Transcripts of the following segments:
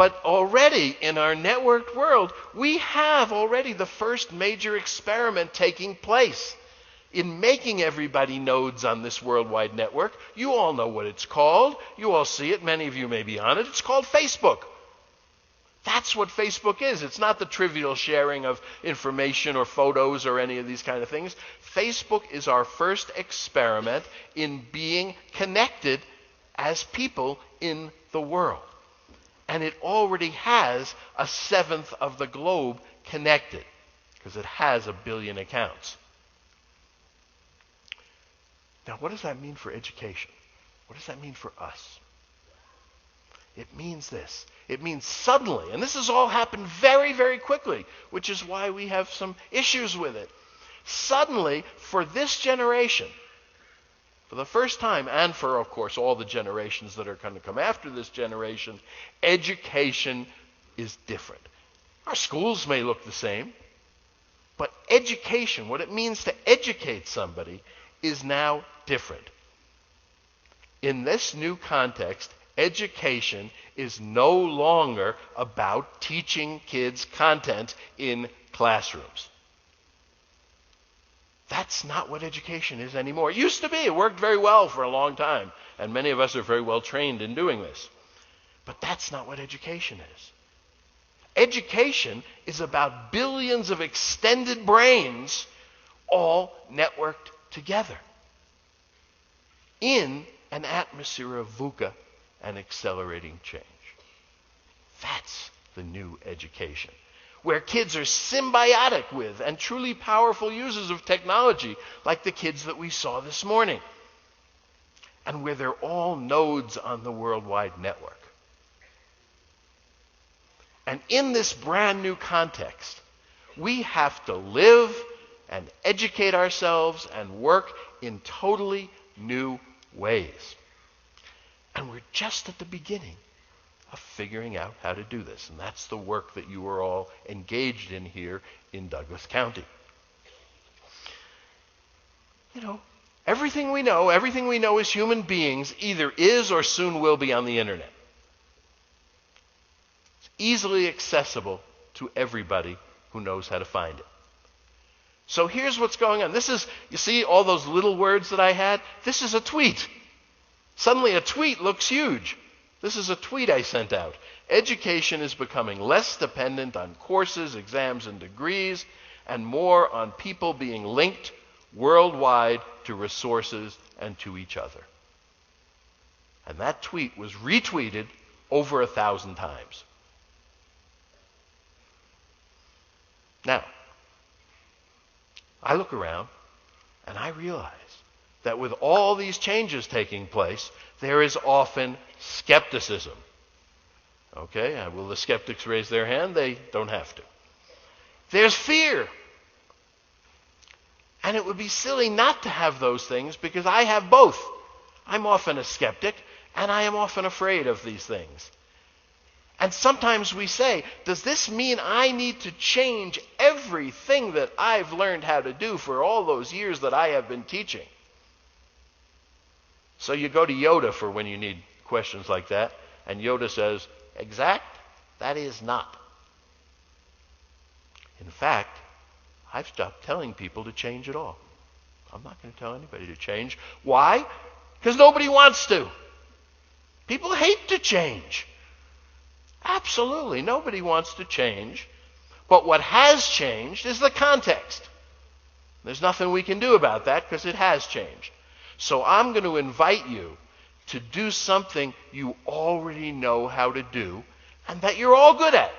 But already in our networked world, we have already the first major experiment taking place in making everybody nodes on this worldwide network. You all know what it's called. You all see it. Many of you may be on it. It's called Facebook. That's what Facebook is. It's not the trivial sharing of information or photos or any of these kind of things. Facebook is our first experiment in being connected as people in the world. And it already has a seventh of the globe connected because it has 1 billion accounts. Now, what does that mean for education? What does that mean for us? It means this. It means suddenly, and this has all happened very, very quickly, which is why we have some issues with it. Suddenly, for this generation, for the first time, and for, of course, all the generations that are going to come after this generation, education is different. Our schools may look the same, but education, what it means to educate somebody, is now different. In this new context, education is no longer about teaching kids content in classrooms. That's not what education is anymore. It used to be. It worked very well for a long time, and many of us are very well trained in doing this. But that's not what education is. Education is about billions of extended brains all networked together in an atmosphere of VUCA and accelerating change. That's the new education, where kids are symbiotic with and truly powerful users of technology, like the kids that we saw this morning, and where they're all nodes on the worldwide network. And in this brand new context, we have to live and educate ourselves and work in totally new ways. And we're just at the beginning of figuring out how to do this. And that's the work that you are all engaged in here in Douglas County. You know, everything we know as human beings either is or soon will be on the internet. It's easily accessible to everybody who knows how to find it. So here's what's going on. This is, you see all those little words that I had? This is a tweet. Suddenly a tweet looks huge. This is a tweet I sent out. Education is becoming less dependent on courses, exams, and degrees, and more on people being linked worldwide to resources and to each other. And that tweet was retweeted over 1,000 times. Now, I look around and I realize that with all these changes taking place, there is often skepticism. Okay, will the skeptics raise their hand? They don't have to. There's fear. And it would be silly not to have those things because I have both. I'm often a skeptic and I am often afraid of these things. And sometimes we say, does this mean I need to change everything that I've learned how to do for all those years that I have been teaching? So you go to Yoda for when you need questions like that, and Yoda says, exact? That is not. In fact, I've stopped telling people to change at all. I'm not going to tell anybody to change. Why? Because nobody wants to. People hate to change. Absolutely, nobody wants to change. But what has changed is the context. There's nothing we can do about that because it has changed. So I'm going to invite you to do something you already know how to do and that you're all good at.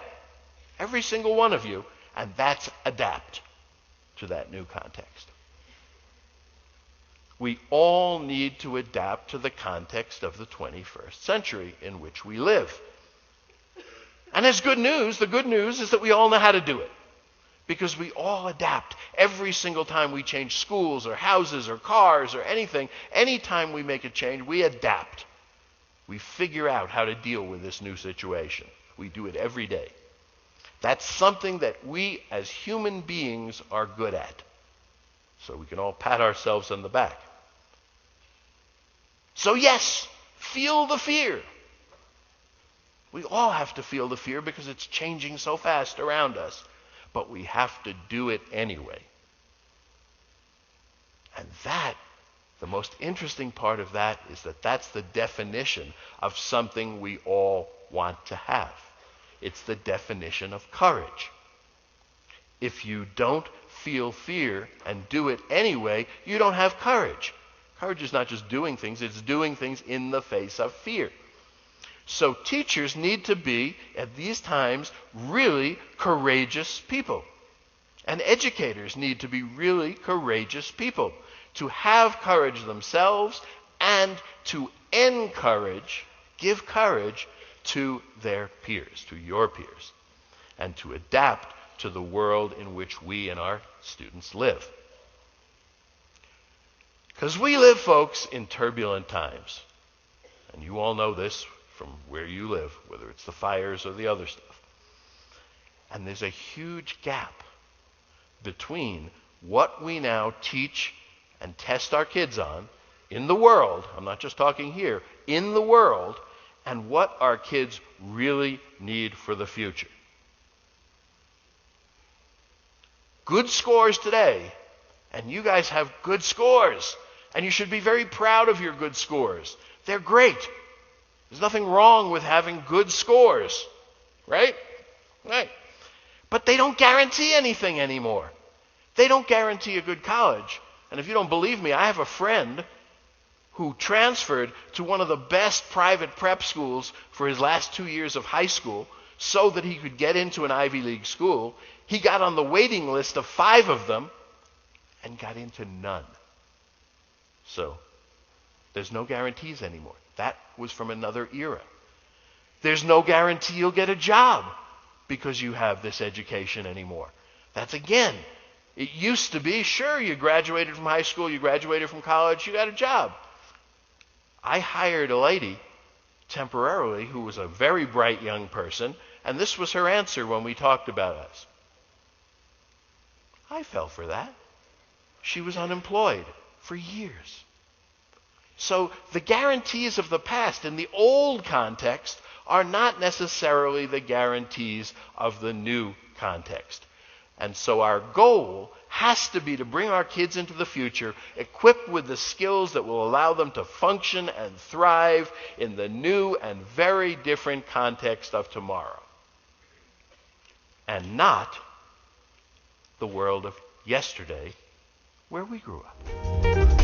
Every single one of you. And that's adapt to that new context. We all need to adapt to the context of the 21st century in which we live. And there's good news. The good news is that we all know how to do it. Because we all adapt. Every single time we change schools or houses or cars or anything, anytime we make a change, we adapt. We figure out how to deal with this new situation. We do it every day. That's something that we as human beings are good at. So we can all pat ourselves on the back. So yes, feel the fear. We all have to feel the fear because it's changing so fast around us. But we have to do it anyway. And the most interesting part of that is that that's the definition of something we all want to have. It's the definition of courage. If you don't feel fear and do it anyway, you don't have courage. Courage is not just doing things, it's doing things in the face of fear. So teachers need to be, at these times, really courageous people. And educators need to be really courageous people, to have courage themselves and to encourage, give courage to their peers, to your peers, and to adapt to the world in which we and our students live. Because we live, folks, in turbulent times. And you all know this from where you live, whether it's the fires or the other stuff. And there's a huge gap between what we now teach and test our kids on in the world, I'm not just talking here, in the world, and what our kids really need for the future. Good scores today, and you guys have good scores, and you should be very proud of your good scores. They're great. There's nothing wrong with having good scores, right? Right. But they don't guarantee anything anymore. They don't guarantee a good college. And if you don't believe me, I have a friend who transferred to one of the best private prep schools for his last 2 years of high school so that he could get into an Ivy League school. He got on the waiting list of 5 of them and got into none. So there's no guarantees anymore. That was from another era. There's no guarantee you'll get a job because you have this education anymore. That's again, it used to be, sure, you graduated from high school, you graduated from college, you got a job. I hired a lady temporarily who was a very bright young person, and this was her answer when we talked about us. I fell for that. She was unemployed for years. So the guarantees of the past in the old context are not necessarily the guarantees of the new context. And so our goal has to be to bring our kids into the future equipped with the skills that will allow them to function and thrive in the new and very different context of tomorrow. And not the world of yesterday where we grew up.